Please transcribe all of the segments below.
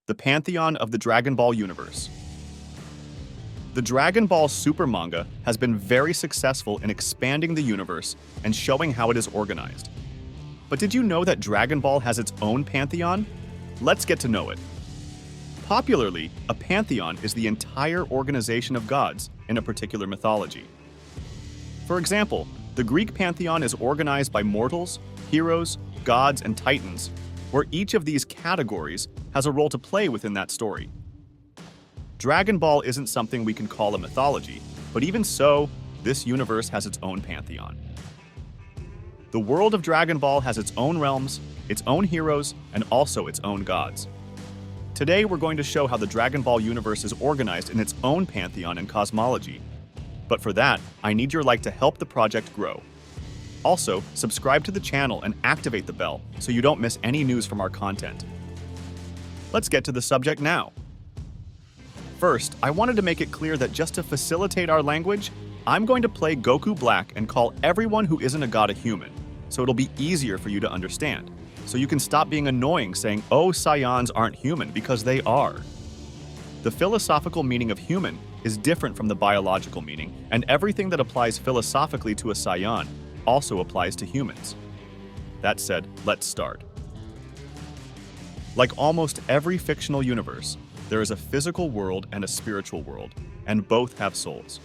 the Pantheon of the Dragon Ball universe. The Dragon Ball Super manga has been very successful in expanding the universe and showing how it is organized. But did you know that Dragon Ball has its own pantheon? Let's get to know it. Popularly, a pantheon is the entire organization of gods in a particular mythology. For example, the Greek pantheon is organized by mortals, heroes, gods, and titans, where each of these categories has a role to play within that story. Dragon Ball isn't something we can call a mythology, but even so, this universe has its own pantheon. The world of Dragon Ball has its own realms, its own heroes, and also its own gods. Today, we're going to show how the Dragon Ball universe is organized in its own pantheon and cosmology. But for that, I need your like to help the project grow. Also, subscribe to the channel and activate the bell so you don't miss any news from our content. Let's get to the subject now. First, I wanted to make it clear that just to facilitate our language, I'm going to play Goku Black and call everyone who isn't a god a human, so it'll be easier for you to understand. So you can stop being annoying saying, oh, Saiyans aren't human, because they are. The philosophical meaning of human is different from the biological meaning, and everything that applies philosophically to a Saiyan also applies to humans. That said, let's start. Like almost every fictional universe, there is a physical world and a spiritual world, and both have souls.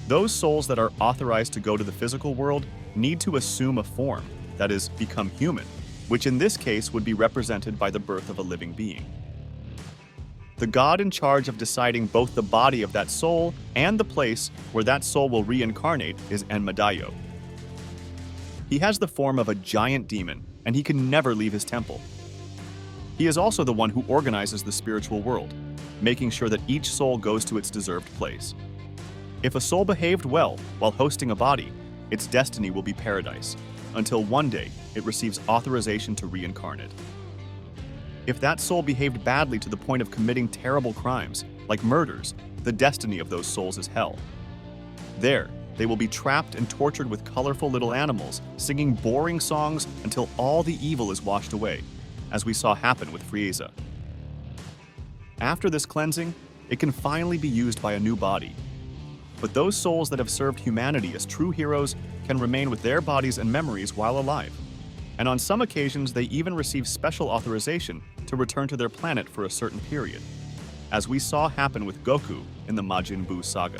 Those souls that are authorized to go to the physical world need to assume a form, that is, become human, which in this case would be represented by the birth of a living being. The god in charge of deciding both the body of that soul and the place where that soul will reincarnate is Enmadayo. He has the form of a giant demon, and he can never leave his temple. He is also the one who organizes the spiritual world, making sure that each soul goes to its deserved place. If a soul behaved well while hosting a body, its destiny will be paradise, until one day it receives authorization to reincarnate. If that soul behaved badly to the point of committing terrible crimes, like murders, the destiny of those souls is hell. There, they will be trapped and tortured with colorful little animals, singing boring songs until all the evil is washed away, as we saw happen with Frieza. After this cleansing, it can finally be used by a new body. But those souls that have served humanity as true heroes can remain with their bodies and memories while alive. And on some occasions, they even receive special authorization to return to their planet for a certain period, as we saw happen with Goku in the Majin Buu saga.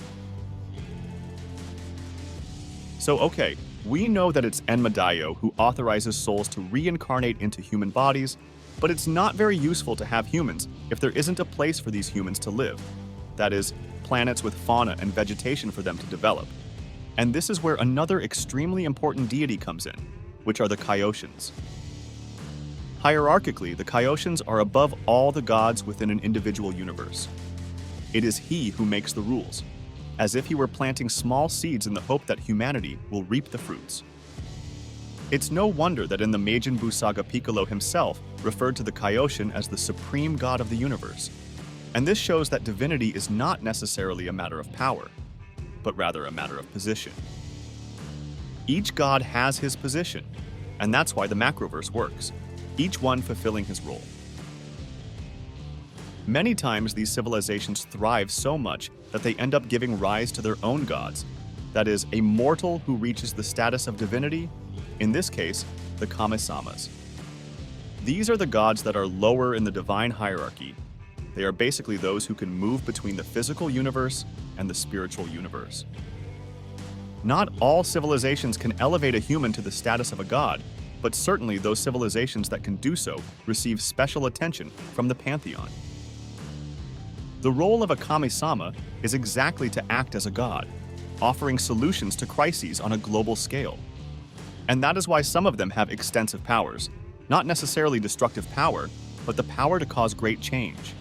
So okay, we know that it's Enmadayo who authorizes souls to reincarnate into human bodies, but it's not very useful to have humans if there isn't a place for these humans to live. That is, planets with fauna and vegetation for them to develop. And this is where another extremely important deity comes in, which are the Kaioshins. Hierarchically, the Kaioshins are above all the gods within an individual universe. It is he who makes the rules, as if he were planting small seeds in the hope that humanity will reap the fruits. It's no wonder that in the Majin Buu saga Piccolo himself referred to the Kaioshin as the supreme god of the universe. And this shows that divinity is not necessarily a matter of power, but rather a matter of position. Each god has his position, and that's why the Macroverse works, each one fulfilling his role. Many times these civilizations thrive so much that they end up giving rise to their own gods, that is, a mortal who reaches the status of divinity, in this case, the Kami-samas. These are the gods that are lower in the divine hierarchy. They are basically those who can move between the physical universe and the spiritual universe. Not all civilizations can elevate a human to the status of a god, but certainly those civilizations that can do so receive special attention from the Pantheon. The role of a Kami-sama is exactly to act as a god, offering solutions to crises on a global scale. And that is why some of them have extensive powers, not necessarily destructive power, but the power to cause great change.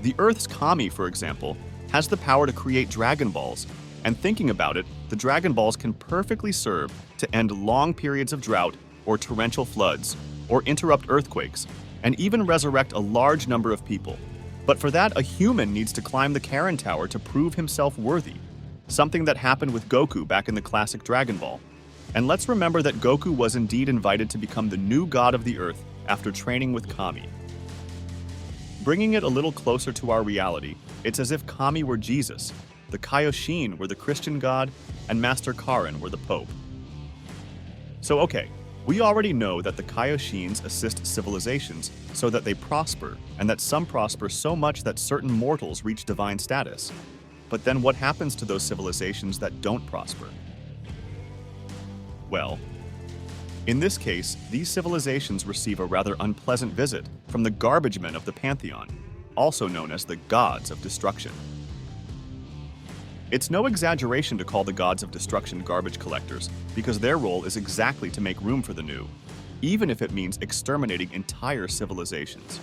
The Earth's Kami, for example, has the power to create Dragon Balls, and thinking about it, the Dragon Balls can perfectly serve to end long periods of drought or torrential floods, or interrupt earthquakes, and even resurrect a large number of people. But for that, a human needs to climb the Karen Tower to prove himself worthy, something that happened with Goku back in the classic Dragon Ball. And let's remember that Goku was indeed invited to become the new god of the Earth after training with Kami. Bringing it a little closer to our reality, it's as if Kami were Jesus, the Kaioshin were the Christian god, and Master Karin were the Pope. So okay, we already know that the Kaioshins assist civilizations so that they prosper, and that some prosper so much that certain mortals reach divine status. But then what happens to those civilizations that don't prosper? Well, in this case, these civilizations receive a rather unpleasant visit from the garbage men of the Pantheon, also known as the gods of destruction. It's no exaggeration to call the gods of destruction garbage collectors, because their role is exactly to make room for the new, even if it means exterminating entire civilizations.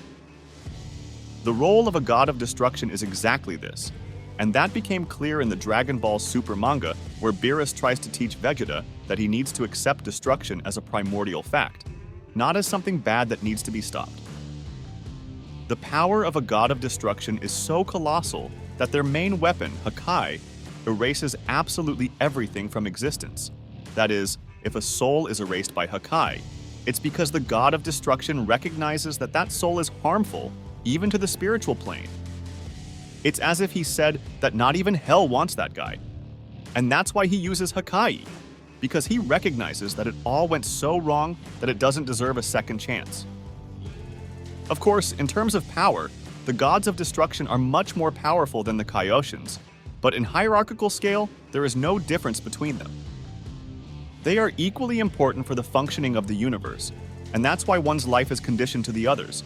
The role of a god of destruction is exactly this, and that became clear in the Dragon Ball Super manga, where Beerus tries to teach Vegeta that he needs to accept destruction as a primordial fact, not as something bad that needs to be stopped. The power of a god of destruction is so colossal that their main weapon, Hakai, erases absolutely everything from existence. That is, if a soul is erased by Hakai, it's because the god of destruction recognizes that that soul is harmful, even to the spiritual plane. It's as if he said that not even hell wants that guy. And that's why he uses Hakai, because he recognizes that it all went so wrong that it doesn't deserve a second chance. Of course, in terms of power, the gods of destruction are much more powerful than the Kaioshins, but in hierarchical scale, there is no difference between them. They are equally important for the functioning of the universe, and that's why one's life is conditioned to the others.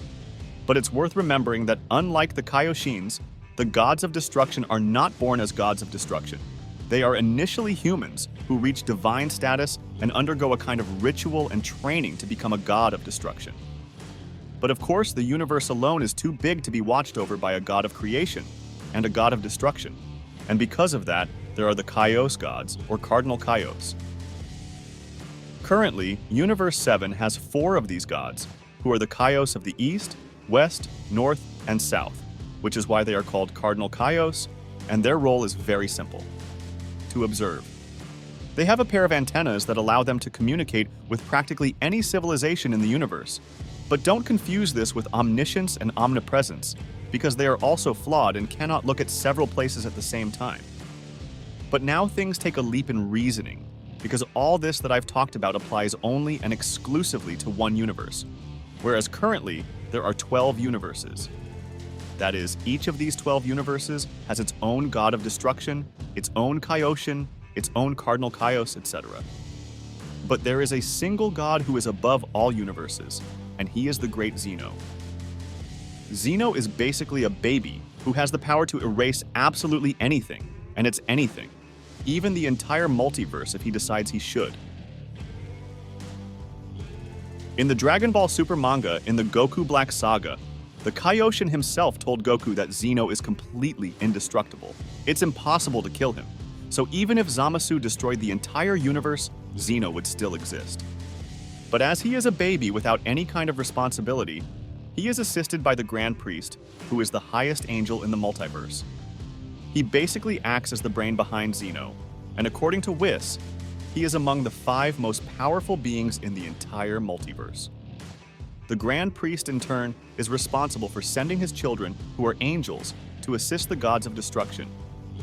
But it's worth remembering that unlike the Kaioshins, the gods of destruction are not born as gods of destruction. They are initially humans who reach divine status and undergo a kind of ritual and training to become a god of destruction. But of course, the universe alone is too big to be watched over by a god of creation and a god of destruction. And because of that, there are the Kaios gods, or Cardinal Kaios. Currently, Universe 7 has 4 of these gods, who are the Kaios of the East, West, North, and South, which is why they are called Cardinal Kaios, and their role is very simple: to observe. They have a pair of antennas that allow them to communicate with practically any civilization in the universe. But don't confuse this with omniscience and omnipresence, because they are also flawed and cannot look at several places at the same time. But now things take a leap in reasoning, because all this that I've talked about applies only and exclusively to one universe, whereas currently there are 12 universes. That is, each of these 12 universes has its own god of destruction, its own Kaioshin, its own Cardinal Kaios, etc. But there is a single god who is above all universes, and he is the great Zeno. Zeno is basically a baby who has the power to erase absolutely anything, and it's anything, even the entire multiverse if he decides he should. In the Dragon Ball Super manga, in the Goku Black Saga, the Kaioshin himself told Goku that Zeno is completely indestructible. It's impossible to kill him, so even if Zamasu destroyed the entire universe, Zeno would still exist. But as he is a baby without any kind of responsibility, he is assisted by the Grand Priest, who is the highest angel in the multiverse. He basically acts as the brain behind Zeno, and according to Whis, he is among the 5 most powerful beings in the entire multiverse. The Grand Priest, in turn, is responsible for sending his children, who are angels, to assist the gods of destruction,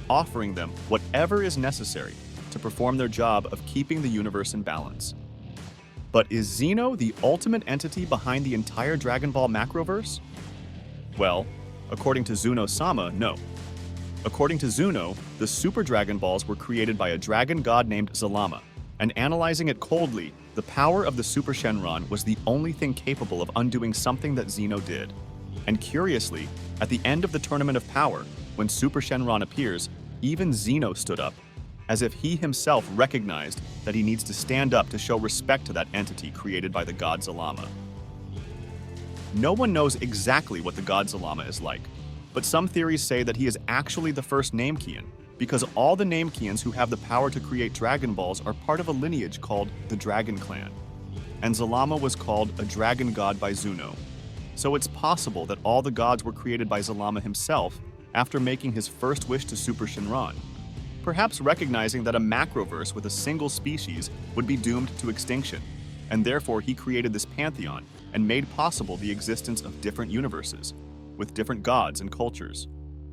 offering them whatever is necessary to perform their job of keeping the universe in balance. But is Zeno the ultimate entity behind the entire Dragon Ball macroverse? Well, according to Zuno-sama, no. According to Zuno, the Super Dragon Balls were created by a dragon god named Zalama, and analyzing it coldly, the power of the Super Shenron was the only thing capable of undoing something that Zeno did. And curiously, at the end of the Tournament of Power, when Super Shenron appears, even Zeno stood up, as if he himself recognized that he needs to stand up to show respect to that entity created by the god Zalama. No one knows exactly what the god Zalama is like, but some theories say that he is actually the first Namekian, because all the Namekians who have the power to create Dragon Balls are part of a lineage called the Dragon Clan, and Zalama was called a dragon god by Zuno. So it's possible that all the gods were created by Zalama himself after making his first wish to Super Shenron, perhaps recognizing that a macroverse with a single species would be doomed to extinction, and therefore he created this pantheon and made possible the existence of different universes. with different gods and cultures.